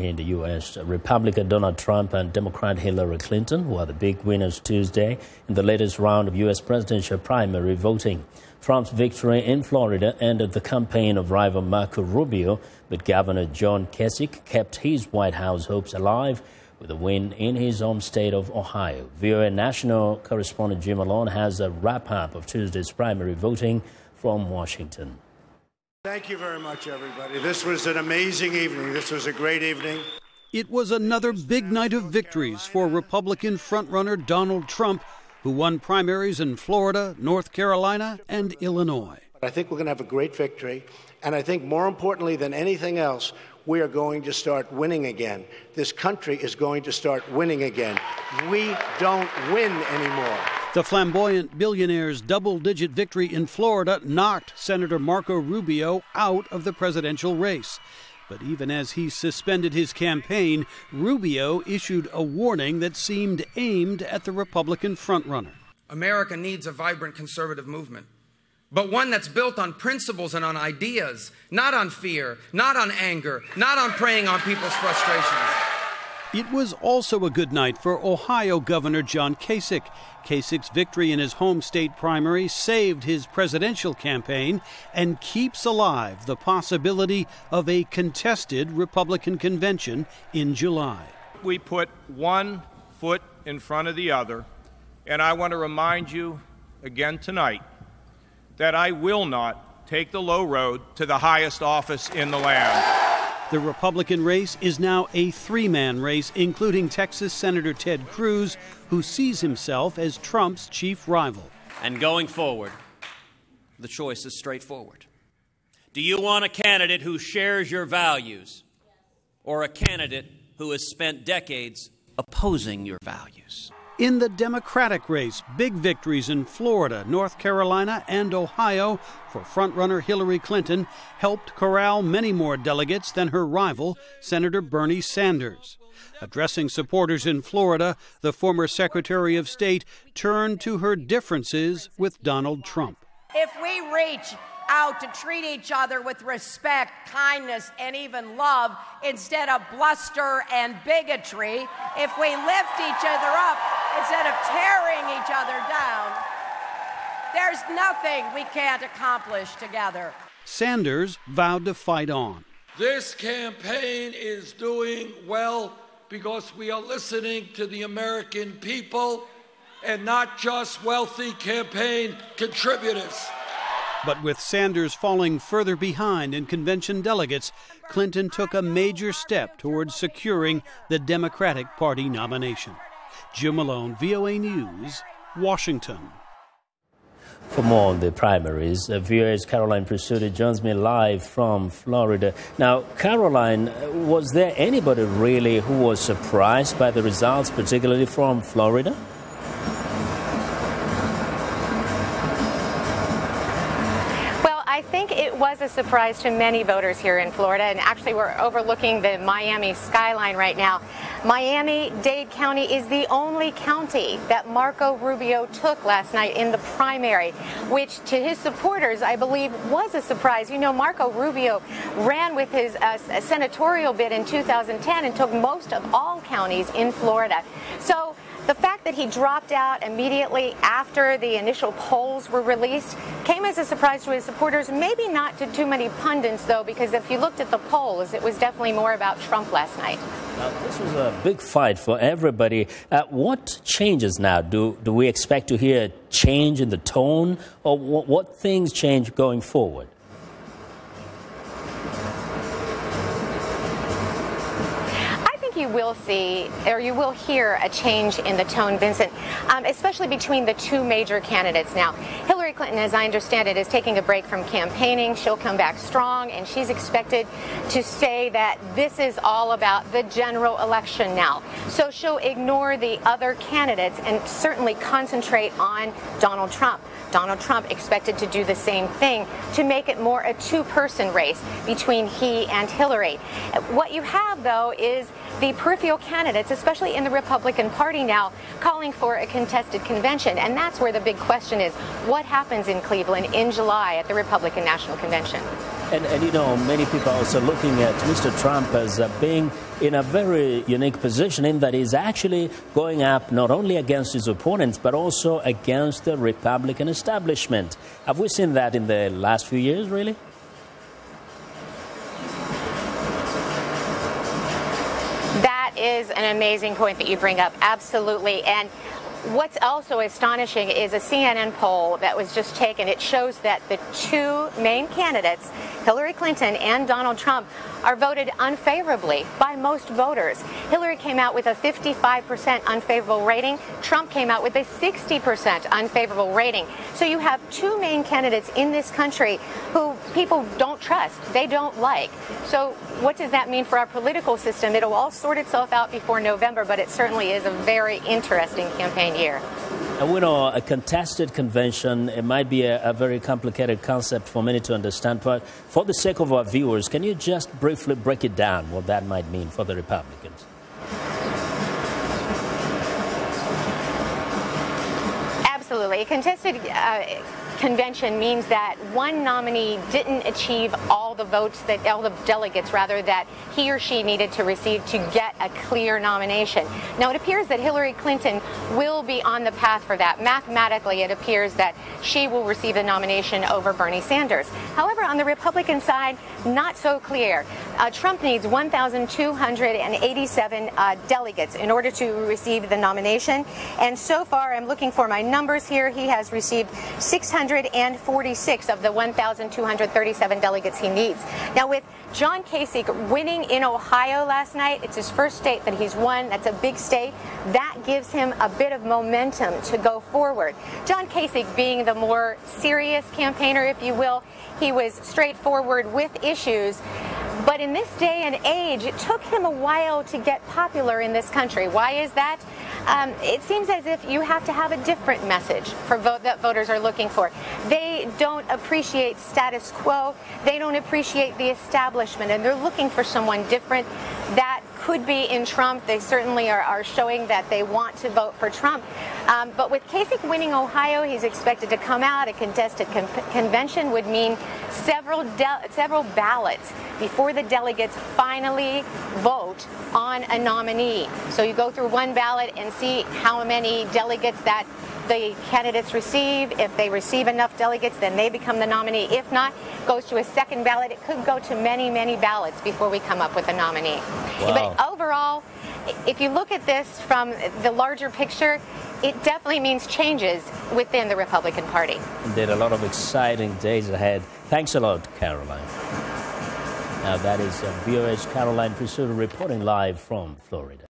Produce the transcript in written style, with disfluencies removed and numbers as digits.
here in the U.S. Republican Donald Trump and Democrat Hillary Clinton were the big winners Tuesday in the latest round of U.S. presidential primary voting. Trump's victory in Florida ended the campaign of rival Marco Rubio, but Governor John Kasich kept his White House hopes alive with a win in his home state of Ohio. VOA National correspondent Jim Malone has a wrap-up of Tuesday's primary voting from Washington. Thank you very much, everybody. This was an amazing evening. This was a great evening. It was another big night of victories for Republican frontrunner Donald Trump, who won primaries in Florida, North Carolina, and Illinois. I think we're going to have a great victory, and I think more importantly than anything else, we are going to start winning again. This country is going to start winning again. We don't win anymore. The flamboyant billionaire's double-digit victory in Florida knocked Senator Marco Rubio out of the presidential race. But even as he suspended his campaign, Rubio issued a warning that seemed aimed at the Republican frontrunner. America needs a vibrant conservative movement, but one that's built on principles and on ideas, not on fear, not on anger, not on preying on people's frustrations. It was also a good night for Ohio Governor John Kasich. Kasich's victory in his home state primary saved his presidential campaign and keeps alive the possibility of a contested Republican convention in July. We put one foot in front of the other, and I want to remind you again tonight that I will not take the low road to the highest office in the land. The Republican race is now a three-man race, including Texas Senator Ted Cruz, who sees himself as Trump's chief rival. And going forward, the choice is straightforward. Do you want a candidate who shares your values, or a candidate who has spent decades opposing your values? In the Democratic race, big victories in Florida, North Carolina, and Ohio for frontrunner Hillary Clinton helped corral many more delegates than her rival, Senator Bernie Sanders. Addressing supporters in Florida, the former Secretary of State turned to her differences with Donald Trump. If we reach out to treat each other with respect, kindness, and even love instead of bluster and bigotry, if we lift each other up instead of tearing each other down, there's nothing we can't accomplish together. Sanders vowed to fight on. This campaign is doing well because we are listening to the American people and not just wealthy campaign contributors. But with Sanders falling further behind in convention delegates, Clinton took a major step towards securing the Democratic Party nomination. Jim Malone, VOA News, Washington. For more on the primaries, VOA's Carolyn Presutti joins me live from Florida. Now, Carolyn, was there anybody really who was surprised by the results, particularly from Florida? I think it was a surprise to many voters here in Florida, and actually we're overlooking the Miami skyline right now. Miami-Dade County is the only county that Marco Rubio took last night in the primary, which to his supporters, I believe, was a surprise. You know, Marco Rubio ran with his senatorial bid in 2010 and took most of all counties in Florida. So the fact that he dropped out immediately after the initial polls were released came as a surprise to his supporters, maybe not to too many pundits, though, because if you looked at the polls, it was definitely more about Trump last night. Now, this was a big fight for everybody. What changes now? Do we expect to hear a change in the tone, or what things change going forward? You will see, or you will hear, a change in the tone, Vincent, especially between the two major candidates now. Hillary Clinton, as I understand it, is taking a break from campaigning. She'll come back strong, and she's expected to say that this is all about the general election now. So she'll ignore the other candidates and certainly concentrate on Donald Trump. Donald Trump expected to do the same thing to make it more a two-person race between he and Hillary. What you have, though, is the peripheral candidates, especially in the Republican Party now, calling for a contested convention. And that's where the big question is, what happens in Cleveland in July at the Republican National Convention? And you know, many people are also looking at Mr. Trump as being in a very unique position in that he's actually going up not only against his opponents, but also against the Republican establishment. Have we seen that in the last few years, really? That is an amazing point that you bring up. Absolutely. And what's also astonishing is a CNN poll that was just taken. It shows that the two main candidates, Hillary Clinton and Donald Trump, are voted unfavorably by most voters. Hillary came out with a 55% unfavorable rating. Trump came out with a 60% unfavorable rating. So you have two main candidates in this country who people don't trust, they don't like. So what does that mean for our political system? It'll all sort itself out before November, but it certainly is a very interesting campaign year. And we know a contested convention, it might be a very complicated concept for many to understand, but for the sake of our viewers, can you just briefly break it down, what that might mean for the Republicans? Absolutely. A contested convention means that one nominee didn't achieve all the votes, that all the delegates rather, that he or she needed to receive to get a clear nomination. Now it appears that Hillary Clinton will be on the path for that. Mathematically, it appears that she will receive the nomination over Bernie Sanders. However, on the Republican side, not so clear. Trump needs 1,287 delegates in order to receive the nomination, and so far, I'm looking for my numbers here, he has received 646 of the 1,237 delegates he needs. Now, with John Kasich winning in Ohio last night, it's his first state that he's won. That's a big state. That gives him a bit of momentum to go forward. John Kasich being the more serious campaigner, if you will, he was straightforward with issues. But in this day and age, it took him a while to get popular in this country. Why is that? It seems as if you have to have a different message for that voters are looking for. They don't appreciate status quo. They don't appreciate the establishment, and they're looking for someone different. That could be in Trump. They certainly are showing that they want to vote for Trump. But with Kasich winning Ohio, he's expected to come out. A contested convention would mean several ballots before the delegates finally vote on a nominee. So you go through one ballot and see how many delegates that the candidates receive. If they receive enough delegates, then they become the nominee. If not, goes to a second ballot. It could go to many, many ballots before we come up with a nominee. Wow. But overall, if you look at this from the larger picture, it definitely means changes within the Republican Party. Indeed, a lot of exciting days ahead. Thanks a lot, Caroline. Now that is VOA's Carolyn Presutti reporting live from Florida.